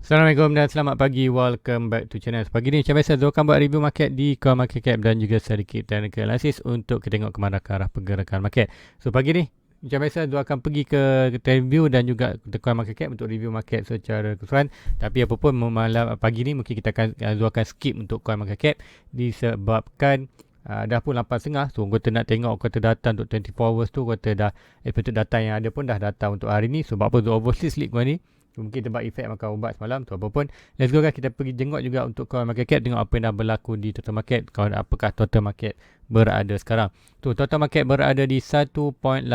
Assalamualaikum dan selamat pagi. Welcome back to channel. Pagi ni macam biasa Zul akan buat review market di CoinMarketCap dan juga sedikit technical analysis untuk kita tengok ke mana ke arah pergerakan market. So pagi ni macam biasa Zul akan pergi ke review dan juga ke CoinMarketCap untuk review market secara keseluruhan. Tapi apapun malam pagi ni mungkin kita akan Zul akan skip untuk CoinMarketCap disebabkan dah pun 8.30. So kita nak tengok kata data untuk 24 hours tu, kata dah expected data yang ada pun dah data untuk hari ni. Sebab apa Zul overseas sleep kau ni, mungkin sebab efek makan ubat semalam tu apa pun. Let's go guys, kita pergi jenguk juga untuk coin market cap, tengok apa yang dah berlaku di total market, apakah total market berada sekarang. Tu total market berada di 1.89,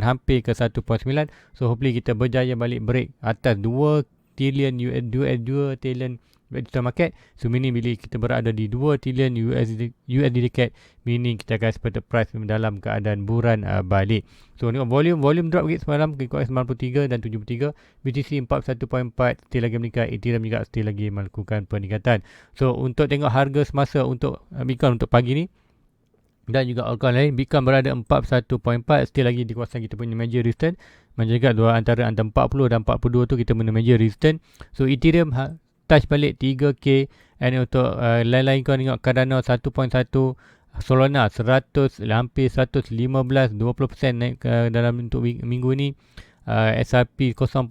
hampir ke 1.9. So hopefully kita berjaya balik break atas 2 trillion total market. So meaning bila kita berada di 2 trillion USD dekat, meaning kita akan expected price dalam keadaan buran balik. So tengok volume drop sikit semalam ke 93 dan 73, BTC 41.4 still lagi meningkat, Ethereum juga still lagi melakukan peningkatan. So untuk tengok harga semasa untuk Bitcoin untuk pagi ni dan juga altcoin lain, Bitcoin berada 41.4 still lagi di kawasan kita punya major resistance. Macam juga dua antara 40 dan 42 tu kita punya major resistance. So Ethereum touch balik 3K, and untuk lain-lain kau tengok Cardano 1.1, Solana 100, hampir 115, 20% naik dalam untuk minggu ni. SRP 0.6,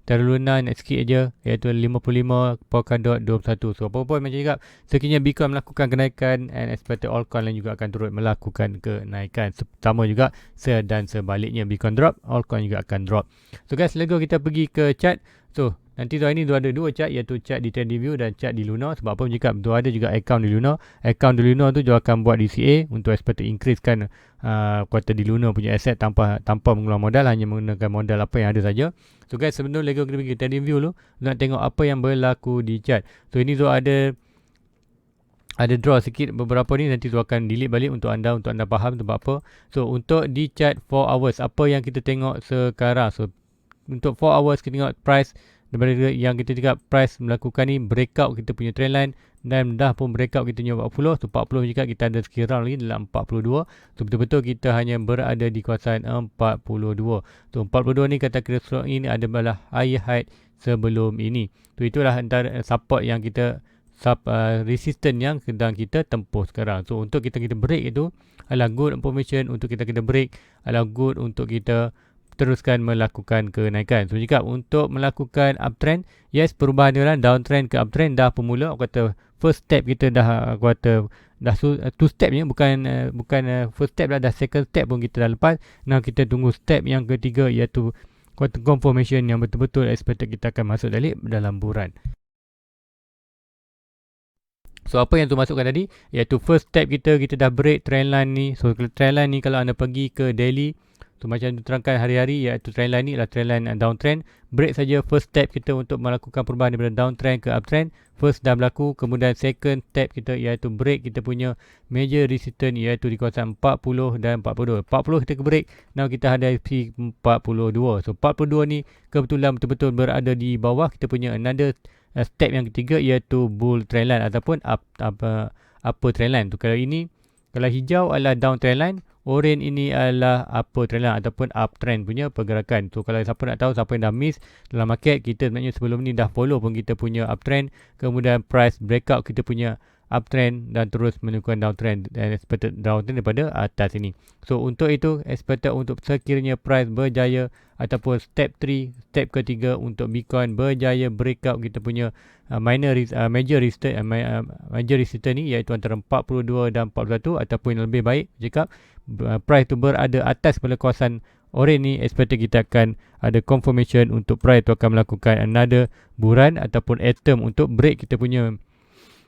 Terra Luna naik sikit je iaitu 55, Polkadot 21. So apa-apa macam cakap, sekiranya Bitcoin melakukan kenaikan, and expected altcoin lain juga akan turut melakukan kenaikan. Sama juga dan sebaliknya, Bitcoin drop, altcoin juga akan drop. So guys, let's go kita pergi ke chart. So nanti tu hari ni ada dua chart, iaitu chart di TradingView dan chart di Luna. Sebab apa cakap tu ada juga account di Luna. Account di Luna tu juga akan buat DCA untuk expected increase kan kuartal di Luna punya asset tanpa mengeluarkan modal, hanya menggunakan modal apa yang ada saja. So guys, sebelum lego kita pergi TradingView dulu, nak tengok apa yang berlaku di chart. So ini tu ada draw sikit beberapa ni, nanti tu akan delete balik untuk anda faham sebab apa. So untuk di chart 4 hours, apa yang kita tengok sekarang. So untuk 4 hours kita tengok price daripada yang kita cakap price melakukan ni breakout kita punya trendline, dan dah pun breakout kita punya 40. So 40 juga kita ada sekirang lagi dalam 42. So betul-betul kita hanya berada di kawasan 42. So 42 ni kata kira ini adalah high height sebelum ini. So itulah antara support yang kita resistance yang sedang kita tempuh sekarang. So untuk kita break itu adalah good information untuk kita break, adalah good untuk kita teruskan melakukan kenaikan. So jika untuk melakukan uptrend, yes, perubahan dia downtrend ke uptrend dah pemula. Aku kata first step kita dah two step ni, bukan first step dah second step pun kita dah lepas. Now kita tunggu step yang ketiga, iaitu confirmation yang betul-betul expected kita akan masuk dalam bulan. So apa yang tu masukkan tadi, iaitu first step kita dah break trendline ni. So trendline ni kalau anda pergi ke daily, so macam diterangkan hari-hari, iaitu trendline ni adalah trendline downtrend. Break saja first step kita untuk melakukan perubahan daripada downtrend ke uptrend. First dah berlaku, kemudian second step kita iaitu break kita punya major resistance, iaitu di kawasan 40 dan 42. 40 kita ke break, now kita hadapi 42. So 42 ni kebetulan betul-betul berada di bawah kita punya another step yang ketiga, iaitu bull trendline ataupun upper trendline. Tu kalau ini, kalau hijau adalah down trendline, orange ini adalah upper trendline ataupun uptrend punya pergerakan. So kalau siapa nak tahu, siapa yang dah miss dalam market, kita sebenarnya sebelum ni dah follow pun kita punya uptrend, kemudian price breakout kita punya uptrend dan terus menunjukkan downtrend dan expected downtrend daripada atas ini. So untuk itu expected untuk sekiranya price berjaya ataupun step 3, step ketiga untuk Bitcoin berjaya breakout kita punya major resistance ni, iaitu antara 42 dan 41, ataupun yang lebih baik jika price tu berada atas pada kawasan orange ni, expected kita akan ada confirmation untuk price tu akan melakukan another buran ataupun atom untuk break kita punya,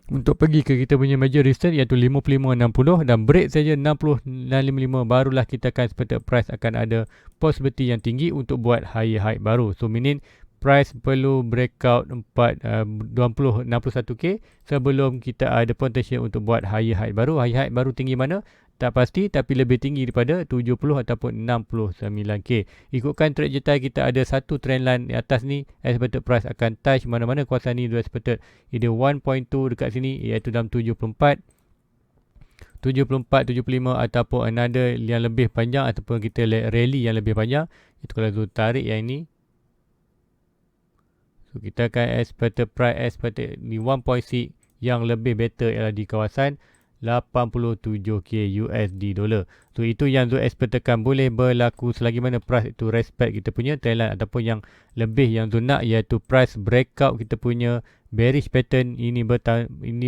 untuk pergi ke kita punya major resistance, iaitu 55.60, dan break saja 60 dan 55, barulah kita akan expected price akan ada possibility yang tinggi untuk buat high baru. So meaning price perlu breakout 61K sebelum kita ada potential untuk buat high baru. High baru tinggi mana tak pasti, tapi lebih tinggi daripada 70 ataupun 69K. Ikutkan trajectory kita ada satu trendline di atas ni, expected price akan touch mana-mana kawasan ni, dua expected either 1.2 dekat sini, iaitu dalam 74, 75 ataupun another yang lebih panjang, ataupun kita rally yang lebih panjang. Itu kalau tu tarik yang ini. So So kita akan expected price expected di 1.6 yang lebih better ialah di kawasan 87k USD dollar. So itu yang Zul expectkan boleh berlaku selagi mana price itu respect kita punya trendline ataupun yang lebih yang Zul nak iaitu price breakout kita punya bearish pattern ini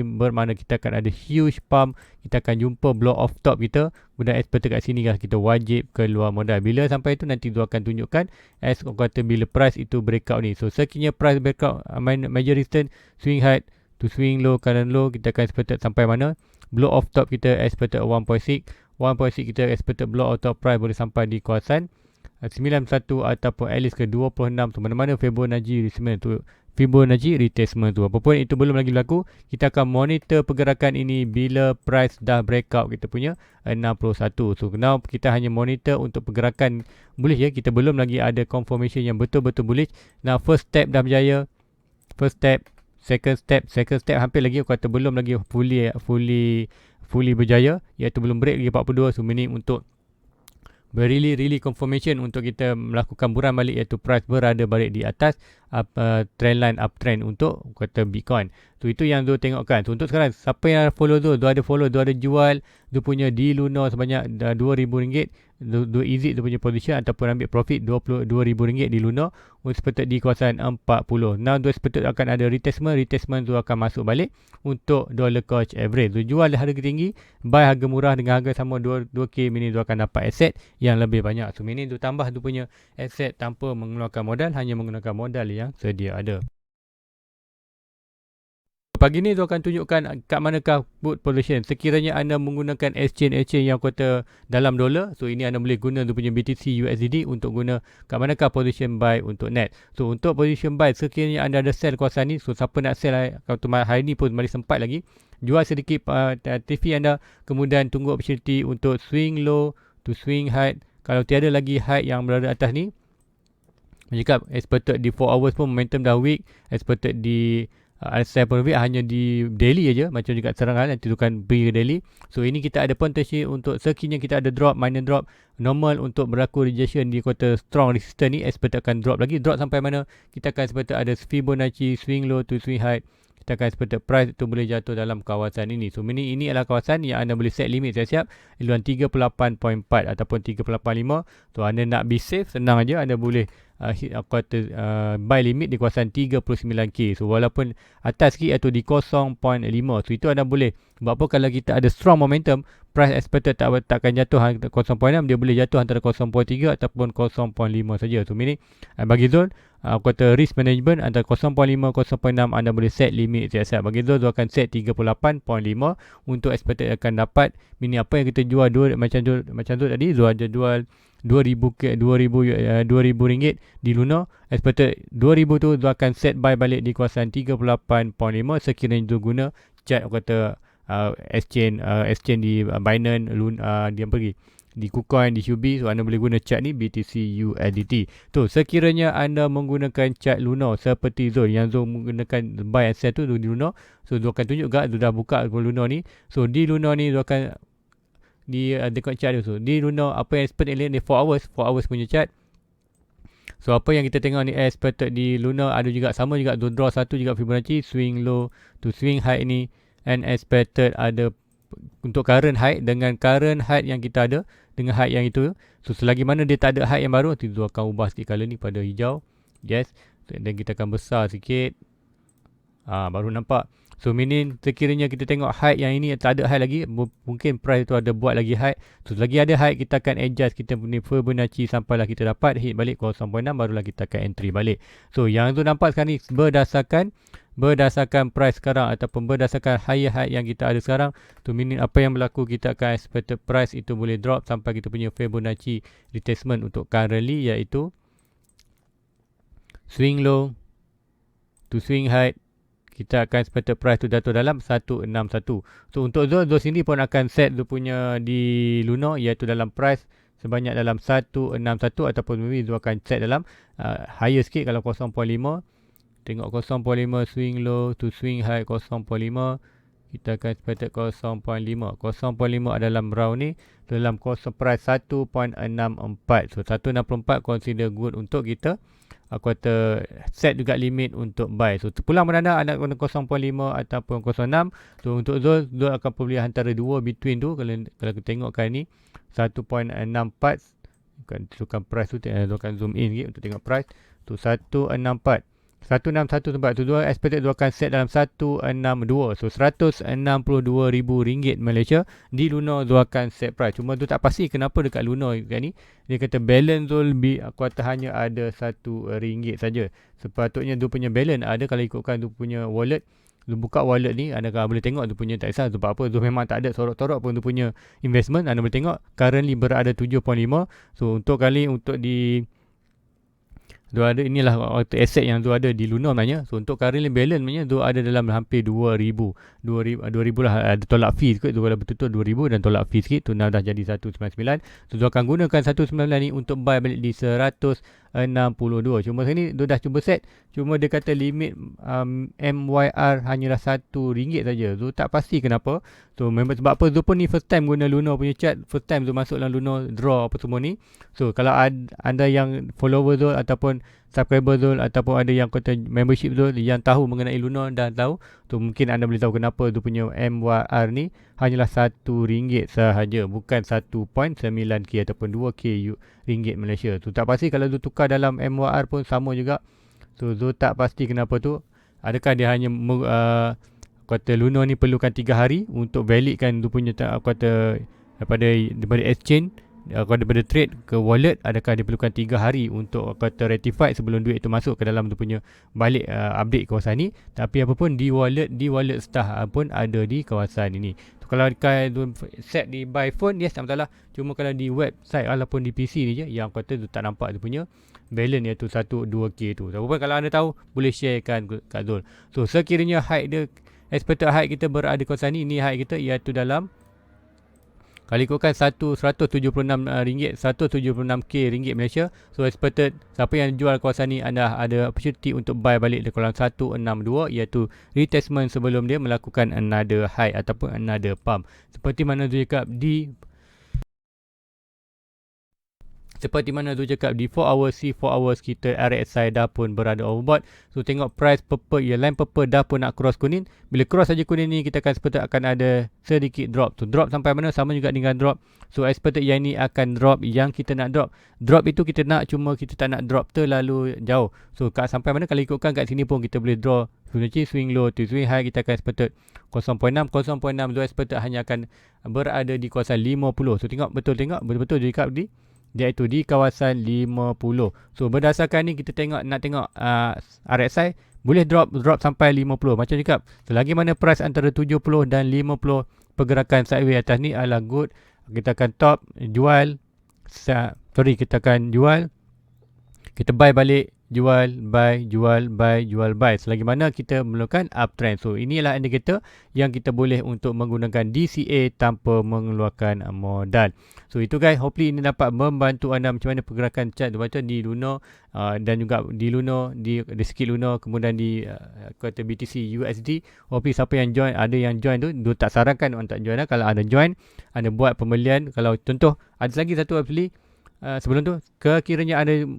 bermakna kita akan ada huge pump, kita akan jumpa blow off top kita. Kemudian expected kat sini kita wajib keluar modal. Bila sampai itu nanti Zul akan tunjukkan as kata bila price itu breakout ni. So sekiranya price breakout major resistance, swing high to swing low, current low, kita akan expected sampai mana. Blow off top kita expected 1.6 kita expected blow off top price boleh sampai di kawasan 91 ataupun at least ke 26 tu, mana-mana Fibonacci retracement tu, Fibonacci retracement tu. Apapun itu belum lagi berlaku, kita akan monitor pergerakan ini bila price dah breakout kita punya 61. So now kita hanya monitor untuk pergerakan bullish ya, kita belum lagi ada confirmation yang betul-betul bullish. Now first step dah berjaya, first step, second step hampir lagi, aku kata belum lagi fully berjaya, iaitu belum break lagi 42. So meaning untuk really confirmation untuk kita melakukan buran balik, iaitu price berada balik di atas trendline uptrend untuk kata Bitcoin. So itu yang Zul tengokkan. So untuk sekarang siapa yang follow Zul ada follow, Zul ada jual Zul punya di Luna sebanyak RM2,000. Zul exit Zul punya position ataupun ambil profit RM22,000 di Luna expected di kawasan 40. Now Zul expected akan ada retracement Zul akan masuk balik untuk dollar cost average. Zul jual harga tinggi, buy harga murah dengan harga sama 2K, meaning Zul akan dapat aset yang lebih banyak. So meaning Zul tambah Zul punya aset tanpa mengeluarkan modal, hanya menggunakan modal yang sedia ada. Pagi ni Zul akan tunjukkan kat manakah put position. Sekiranya anda menggunakan exchange yang kata dalam dolar, so ini anda boleh guna Zul punya BTC USD untuk guna kat manakah position buy untuk net. So untuk position buy, sekiranya anda ada sell kawasan ni, so siapa nak sell hari ni pun masih sempat lagi, jual sedikit TV anda, kemudian tunggu opportunity untuk swing low to swing high. Kalau tiada lagi high yang berada atas ni, jika expected di 4 hours pun momentum dah weak, expected di saya pun hanya di daily aja, macam juga serangan nanti tukar pergi ke daily. So ini kita ada potensi untuk sekiranya kita ada drop, minor drop, normal untuk berlaku rejection di kuartal strong resistance ni, expected akan drop lagi. Drop sampai mana, kita akan expected ada Fibonacci swing low to swing high, kita akan expected price itu boleh jatuh dalam kawasan ini. So ini adalah kawasan yang anda boleh set limit siap-siap luan 38.4 ataupun 385. So anda nak be safe, senang aja, anda boleh buy limit di kawasan 39k. So walaupun atas sikit atau di 0.5, so itu anda boleh buat apa kalau kita ada strong momentum, price expected takkan jatuh 0.6, dia boleh jatuh antara 0.3 ataupun 0.5 saja. So meaning bagi Zul kata risk management antara 0.5 0.6 anda boleh set limit siap-siap. Bagi Zul akan set 38.5 untuk expected akan dapat, meaning apa yang kita jual macam Zul tadi, Zul ada jual RM2,000 di Luna, expected 2,000 tu Zul akan set buy balik di kawasan 38.5 sekiranya Zul guna chart kata exchange di Binance, dia pergi di KuCoin, di Huobi. So anda boleh guna chart ni BTC USDT. Tu sekiranya anda menggunakan chart Luna seperti Zul, yang Zul menggunakan buy and sell tu di Luna, so Zul akan tunjuk juga Zul dah buka Luna ni. So di Luna ni Zul akan di dekat chart tu. So di Luna apa yang expected ni 4 hours punya chart. So apa yang kita tengok ni expected di Luna ada juga sama juga Zul draw satu juga Fibonacci swing low to swing high ni, and expected ada untuk current high dengan current high yang kita ada dengan high yang itu. So selagi mana dia tak ada high yang baru, nanti Zul akan ubah sikit color ni pada hijau. Yes. Dan kita akan besar sikit. Baru nampak. So meaning sekiranya kita tengok high yang ini tak ada high lagi, mungkin price tu ada buat lagi high. So selagi ada high, kita akan adjust kita punya Fibonacci sampailah kita dapat hit balik 0.6, barulah kita akan entry balik. So yang tu nampak sekarang ni berdasarkan price sekarang ataupun berdasarkan higher high yang kita ada sekarang. So meaning apa yang berlaku, kita akan expected price itu boleh drop sampai kita punya Fibonacci retracement untuk currently, iaitu swing low to swing high. Kita akan expected price tu jatuh dalam 161. So untuk Zul sendiri pun akan set Zul punya di Luna, iaitu dalam price sebanyak dalam 161 ataupun maybe Zul akan set dalam higher sikit kalau 0.5. Tengok 0.5 swing low to swing high 0.5. Kita akan expected 0.5. 0.5 dalam round ni dalam price 1.64. So 1.64 consider good untuk kita aku kata set juga limit untuk buy. So terpulang beranda anda guna 0.5 ataupun 0.6. So untuk Zul akan pilih antara dua between tu. Kalau kita tengokkan ni 1.64, kan price tu, akan zoom in sikit untuk tengok price tu. 164 161 tempat tu, dua expected dia akan set dalam 162. So RM162,000 Malaysia di Luno dia akan set price. Cuma tu tak pasti kenapa dekat Luno kat ni dia kata balance tu lebih, aku kata hanya ada RM1 saja. Sepatutnya dia punya balance ada, kalau ikutkan dia punya wallet. Dia buka wallet ni, anda boleh tengok dia punya, tak kisah sebab apa, dia memang tak ada sorok-sorok pun dia punya investment. Anda boleh tengok currently berada 7.5. So untuk di tu ada, inilah aset yang tu ada di Luno sebenarnya. So untuk currently balance sebenarnya tu ada dalam hampir 2000 lah. Ada tolak fee sikit tu, kalau betul-betul 2000 dan tolak fee sikit tu, dah jadi 199. So tu akan gunakan 199 ni untuk buy balik di 162. Cuma sini tu dah cuba set, cuma dia kata limit MYR hanyalah RM1 saja. Tu tak pasti kenapa. So memang sebab apa, tu pun ni first time guna Luno punya chart, first time tu masuk dalam Luno draw apa semua ni. So kalau anda yang follower tu ataupun subscriber tu ataupun ada yang kata membership tu yang tahu mengenai Luno dan tahu tu, mungkin anda boleh tahu kenapa tu punya MYR ni hanyalah RM1 sahaja, bukan 1.9k ataupun 2k ringgit Malaysia. Tu tak pasti, kalau tu tukar dalam MYR pun sama juga. So tu tak pasti kenapa tu. Adakah dia hanya kata Luno ni perlukan 3 hari untuk validkan tu punya kata daripada exchange, daripada trade ke wallet, adakah dia perlukan 3 hari untuk kata rectified sebelum duit itu masuk ke dalam tu punya balik update kawasan ni. Tapi apapun di wallet Starhub pun ada di kawasan ini. Kalau set di by phone, yes, tak masalah. Cuma kalau di website ataupun di PC ni je, yang kata tu tak nampak dia punya balance iaitu 1-2k tu. Tapi kalau anda tahu, boleh sharekan kat Zul. So sekiranya height dia, expected height kita berada di kawasan ni, ini height kita iaitu dalam, kalau ikutkan RM176, 176k ringgit Malaysia. So expected, siapa yang jual kawasan ni, anda ada opportunity untuk buy balik di kolam 162, iaitu retestment sebelum dia melakukan another high ataupun another pump. Seperti mana tu cakap di 4 hours 4 hours kita RSI dah pun berada overbought. So tengok price purple, line purple dah pun nak cross kuning. Bila cross saja kuning ni, kita akan seperti akan ada sedikit drop. So drop sampai mana, sama juga dengan drop. So expected yang ni akan drop yang kita nak drop. Drop itu kita nak, cuma kita tak nak drop terlalu jauh. So sampai mana, kalau ikutkan kat sini pun kita boleh draw swing low to swing high. Kita akan expected 0.6 tu expected hanya akan berada di kawasan 50. So tengok betul-betul cakap iaitu di kawasan 50. So berdasarkan ni kita nak tengok RSI boleh drop sampai 50. Macam cakap, selagi mana price antara 70 dan 50, pergerakan sideways atas ni adalah good. Kita akan top, kita akan jual, kita buy balik, jual, buy, selagi mana kita memerlukan uptrend. So inilah indicator yang kita boleh untuk menggunakan DCA tanpa mengeluarkan modal. So itu guys, hopefully ini dapat membantu anda macam mana pergerakan chart baca di Luno, dan juga di Luno, di sikit Luno, kemudian di kata BTC USD. Hopefully siapa yang join, ada yang join tu, dia tak sarankan untuk join lah. Kalau ada join, anda buat pembelian. Kalau contoh, ada lagi satu actually, sebelum tu, kekiranya ada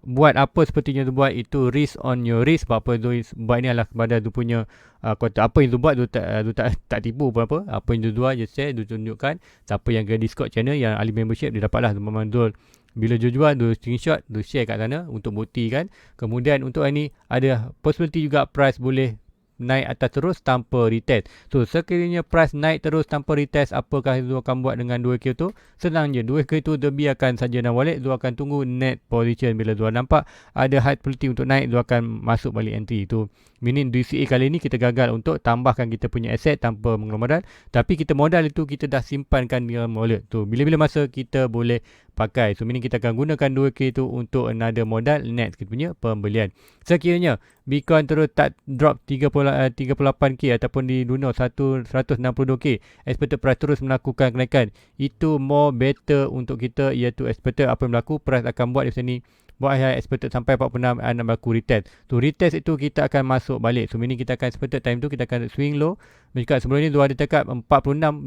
buat apa sepertinya tu buat, itu risk on your risk. Sebab apa tu buat ni adalah kepada tu punya kata apa yang tu buat, tu tak tipu pun apa. Apa yang tu buat, je share, tu tunjukkan. Siapa yang ke Discord channel yang ahli membership, dia dapatlah memang tu. Bila jual, tu screenshot, tu share kat sana untuk buktikan. Kemudian untuk ini ada possibility juga price boleh naik atas terus tanpa retest. So sekiranya price naik terus tanpa retest, apakah itu akan buat dengan 2K tu? Senang je, 2K tu dia biarkan saja dalam wallet. Dia akan tunggu net position. Bila dia nampak ada high probability untuk naik, dia akan masuk balik entry. Itu meaning DCA kali ni kita gagal untuk tambahkan kita punya aset tanpa mengeluarkan modal. Tapi kita modal itu kita dah simpankan di dalam wallet tu. Bila-bila masa kita boleh pakai. So meaning kita akan gunakan 2K tu untuk another modal net kita punya pembelian. Sekiranya Bitcoin terus tak drop 38k ataupun di Luno 162k, expected price terus melakukan kenaikan, itu more better untuk kita, iaitu expected apa yang berlaku, price akan buat di sini buat high expected sampai 46 nak berlaku retest. So retest itu kita akan masuk balik. So meaning kita akan expected time tu kita akan swing low. Macam sebelum ni dia ada cakap 46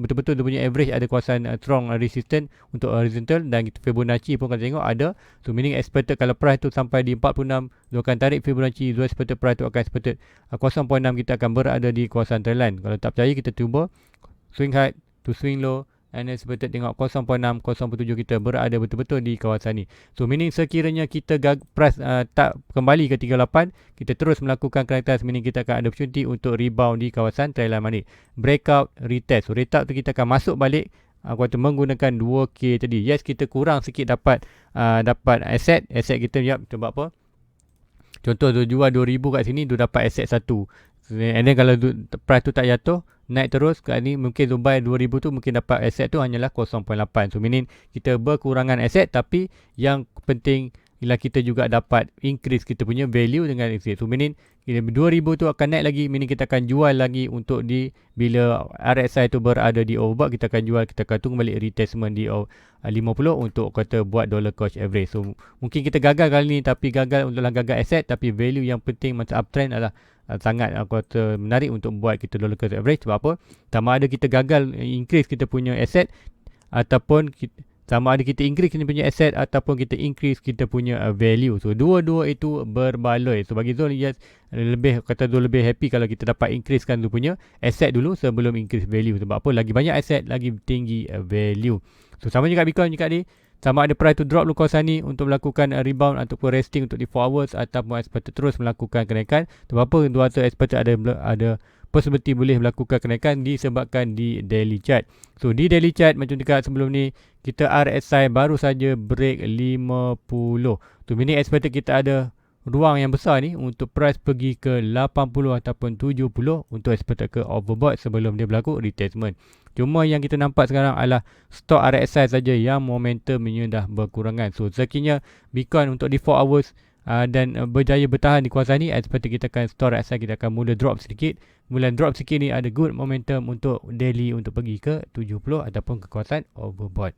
betul-betul dia punya average ada kawasan strong resistance untuk horizontal, dan Fibonacci pun kalau tengok ada. So meaning expected kalau price tu sampai di 46, dia akan tarik Fibonacci, so expected price tu akan expected 0.6 kita akan berada di kawasan trendline. Kalau tak percaya kita cuba swing high to swing low, and expected tengok 0.6, 0.7 kita berada betul-betul di kawasan ni. So meaning sekiranya kita price tak kembali ke 38, kita terus melakukan kenaikan, meaning kita akan ada opportunity untuk rebound di kawasan trendline money. Breakout, retest. So retest tu kita akan masuk balik kuartal menggunakan 2K tadi. Yes, kita kurang sikit dapat aset kita. Sebab apa? Contoh tu jual 2000 kat sini, tu dapat aset satu. And then kalau price tu tak jatuh, naik terus kat ni, mungkin tu buy 2000 tu mungkin dapat aset tu hanyalah 0.8. So meaning kita berkurangan aset, tapi yang penting ialah kita juga dapat increase kita punya value dengan aset. So meaning 2000 tu akan naik lagi, meaning kita akan jual lagi untuk di bila RSI tu berada di overbought, kita akan jual, kita akan tunggu balik retestment di 50 untuk kata buat dollar cost average. So mungkin kita gagal kali ni, tapi gagal untuklah gagal aset, tapi value yang penting masa uptrend adalah sangat kata menarik untuk buat kita dollar cost average. Sebab apa? Sama ada kita gagal increase kita punya aset, ataupun sama ada kita increase kita punya aset ataupun kita increase kita punya value. So dua-dua itu berbaloi. So bagi Zul, yes, lebih happy kalau kita dapat increasekan tu punya aset dulu sebelum increase value. Sebab apa? Lagi banyak aset, lagi tinggi value. So sama juga Bitcoin juga ni. Sama ada price to drop dulu kawasan ni untuk melakukan rebound ataupun resting untuk di 4 hours, ataupun expected terus melakukan kenaikan. Sebab apa? Dua tu expected ada possibility boleh melakukan kenaikan disebabkan di daily chart. So di daily chart macam dekat sebelum ni, kita RSI baru saja break 50. Tu meaning expected kita ada ruang yang besar ni untuk price pergi ke 80 ataupun 70 untuk expected ke overbought sebelum dia berlaku retestment. Cuma yang kita nampak sekarang adalah stok RSI saja yang momentumnya dah berkurangan. So sekiranya Bitcoin untuk di 4 hours dan berjaya bertahan di kawasan ni, expected kita akan store RSI, kita akan mula drop sedikit. Mula drop sikit ni ada good momentum untuk daily untuk pergi ke 70 ataupun ke kawasan overbought.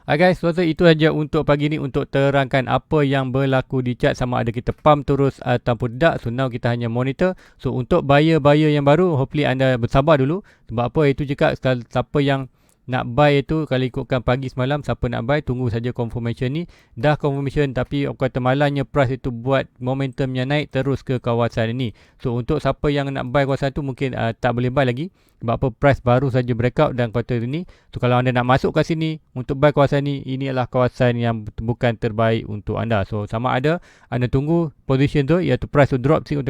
Guys, so itu saja untuk pagi ni untuk terangkan apa yang berlaku di chart, sama ada kita pump terus ataupun tidak. So now kita hanya monitor. So untuk buyer-buyer yang baru, hopefully anda bersabar dulu. Sebab apa? Itu juga siapa yang nak buy itu, kalau ikutkan pagi semalam, siapa nak buy tunggu saja confirmation ni. Dah confirmation tapi kata malangnya price itu buat momentumnya naik terus ke kawasan ini. So untuk siapa yang nak buy kawasan tu mungkin tak boleh buy lagi. Sebab apa? Price baru saja breakout dan kuartal ini. So kalau anda nak masuk ke sini untuk buy kawasan ni, ini adalah kawasan yang bukan terbaik untuk anda. So sama ada anda tunggu position tu, iaitu price tu drop 1.8,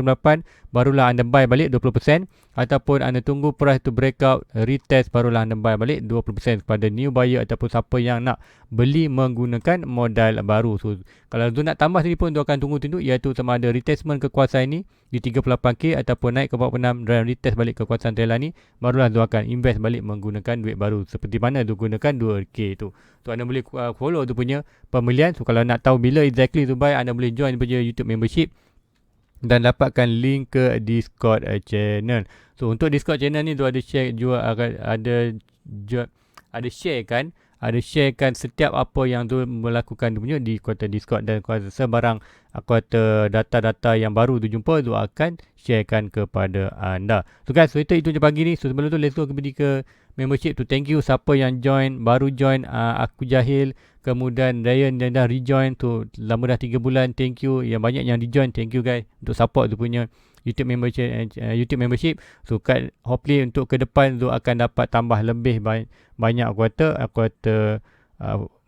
barulah anda buy balik 20%, ataupun anda tunggu price tu breakout retest, barulah anda buy balik 20% kepada new buyer ataupun siapa yang nak beli menggunakan modal baru. So kalau tu nak tambah sini pun tu akan tunggu-tunggu, iaitu sama ada retestment ke kawasan ini di 38k ataupun naik ke 46 dan retest balik ke kawasan trendline ni, barulah tu akan invest balik menggunakan duit baru, seperti mana tu gunakan 2k tu. So anda boleh follow tu punya pembelian. So kalau nak tahu bila exactly tu buy, anda boleh join punya YouTube membership dan dapatkan link ke Discord channel. So untuk Discord channel ni tu ada share jual, ada sharekan setiap apa yang tu melakukan tu punya di kuartal Discord, dan kuartal sebarang kuartal data-data yang baru tu jumpa tu akan sharekan kepada anda. So guys, so itu je pagi ni. So sebelum tu let's go pergi ke membership tu. Thank you siapa yang join, baru join, aku Jahil, kemudian Ryan yang dah rejoin tu lama dah 3 bulan. Thank you yang banyak yang rejoin. Thank you guys untuk support tu punya YouTube membership. So hopefully untuk ke depan tu akan dapat tambah lebih banyak kuartal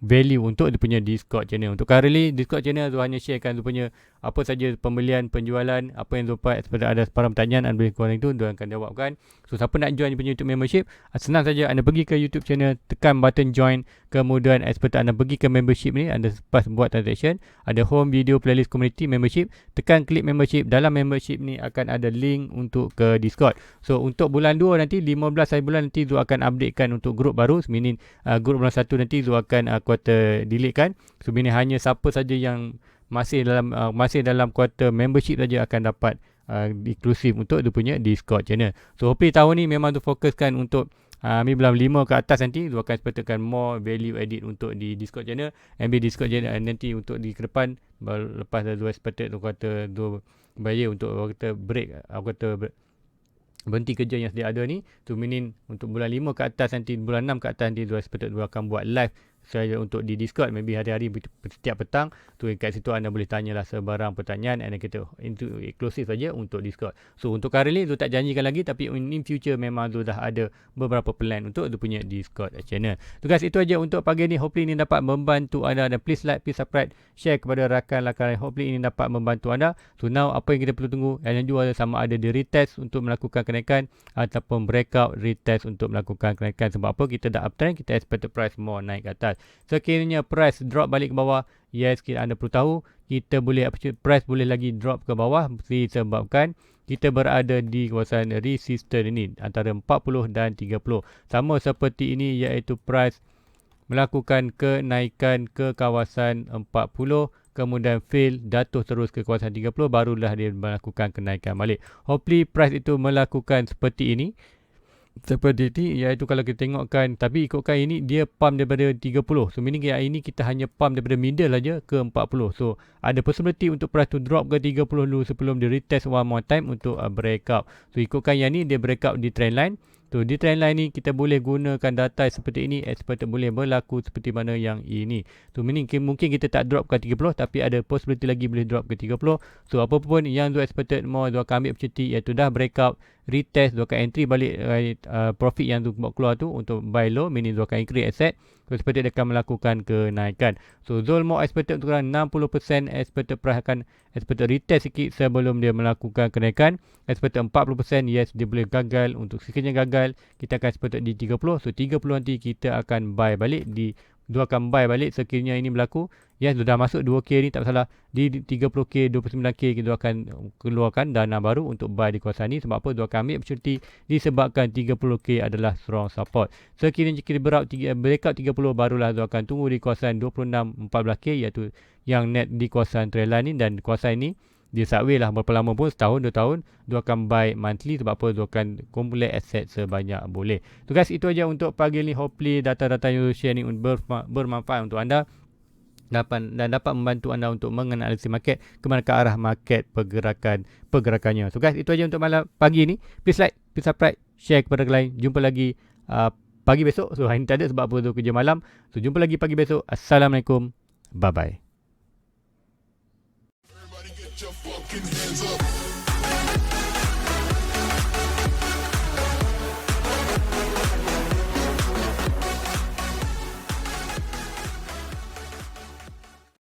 value untuk dia punya Discord channel. Untuk currently Discord channel tu hanya sharekan tu punya apa saja pembelian, penjualan, apa yang tu buat. Seperti ada sebarang pertanyaan anda boleh korang itu, dia akan jawabkan. So siapa nak join dia punya YouTube membership, senang saja anda pergi ke YouTube channel, tekan button join, kemudian seperti anda pergi ke membership ni, anda pas buat transaction, ada home, video, playlist, community, membership, tekan klik membership. Dalam membership ni akan ada link untuk ke Discord. So untuk bulan 2 nanti 15 hari bulan nanti tu akan updatekan untuk grup baru, meaning grup bulan 1 nanti tu akan kuartal delete kan. So meaning hanya siapa saja yang masih dalam kuartal membership saja akan dapat eksklusif untuk dia punya Discord channel. So hopefully tahun ni memang tu fokuskan untuk Bila 5 ke atas nanti dia akan expectedkan more value added untuk di Discord channel. Ambil Discord channel nanti untuk di ke depan, lepas dah dua expected, dia kata dua bayar untuk orang kata break, aku kata berhenti kerja yang sedia ada ni, tu meaning untuk bulan 5 ke atas nanti, bulan 6 ke atas nanti dia expected dia akan buat live saya untuk di Discord, maybe hari-hari setiap petang tu, kat situ anda boleh tanyalah sebarang pertanyaan, and kita itu eksklusif saja untuk Discord. So untuk currently tu tak janjikan lagi, tapi in future memang tu dah ada beberapa plan untuk tu punya Discord channel. Tu guys, itu aja untuk pagi ni. Hopefully ini dapat membantu anda, dan please like, please subscribe, share kepada rakan-rakan. Hopefully ini dapat membantu anda. So now apa yang kita perlu tunggu, yang jual sama ada di retest untuk melakukan kenaikan ataupun breakout retest untuk melakukan kenaikan. Sebab apa? Kita dah uptrend, kita expect price more naik ke atas. Sekiranya price drop balik ke bawah, yes, anda perlu tahu kita boleh price boleh lagi drop ke bawah disebabkan kita berada di kawasan resistance ini antara 40 dan 30. Sama seperti ini, iaitu price melakukan kenaikan ke kawasan 40, kemudian fail, jatuh terus ke kawasan 30, barulah dia melakukan kenaikan balik. Hopefully price itu melakukan seperti ini, iaitu kalau kita tengokkan, tapi ikutkan ini dia pump daripada 30, so meaning yang ini kita hanya pump daripada middle aja ke 40. So ada possibility untuk price to drop ke 30 dulu sebelum dia retest one more time untuk breakout. So ikutkan yang ni dia breakout di trend line. So di trend line ni kita boleh gunakan data seperti ini, expected boleh berlaku seperti mana yang ini. So meaning mungkin kita tak drop ke 30, tapi ada possibility lagi boleh drop ke 30. So apa pun yang tu expected more, tu akan ambil opportunity, iaitu dah breakout, retest, tu akan entry balik profit yang tu buat keluar tu untuk buy low, meaning tu akan increase asset. So expected dia akan melakukan kenaikan. So zone more expected untuk 60%, expected price akan expected retest sikit sebelum dia melakukan kenaikan. Expected 40%, yes, dia boleh gagal. Untuk sekiranya gagal, kita akan expected di 30. So 30 nanti kita akan buy balik di, dia akan buy balik sekiranya ini berlaku. Yes, dah masuk 2K ni tak masalah. Di 30K, 29K kita akan keluarkan dana baru untuk buy di kawasan ni. Sebab apa? Dia akan ambil opportunity disebabkan 30K adalah strong support. Sekiranya kita breakout 30, barulah dia akan tunggu di kawasan 26, 14K, iaitu yang net di kawasan trendline ni. Dan kawasan ni dia sideways lah berapa lama pun, setahun, 2 tahun, dia akan buy monthly. Sebab apa? Dia akan kumulate aset sebanyak boleh. So guys, itu aja untuk pagi ni. Hopefully data-data yang share ni bermanfaat untuk anda dan dapat membantu anda untuk menganalisis market, ke mana ke arah market pergerakannya. So guys, itu aja untuk malam pagi ni. Please like, please subscribe, share kepada lain. Jumpa lagi pagi besok. So hari ni tak ada sebab apa, tu kerja malam. So jumpa lagi pagi besok. Assalamualaikum. Bye bye.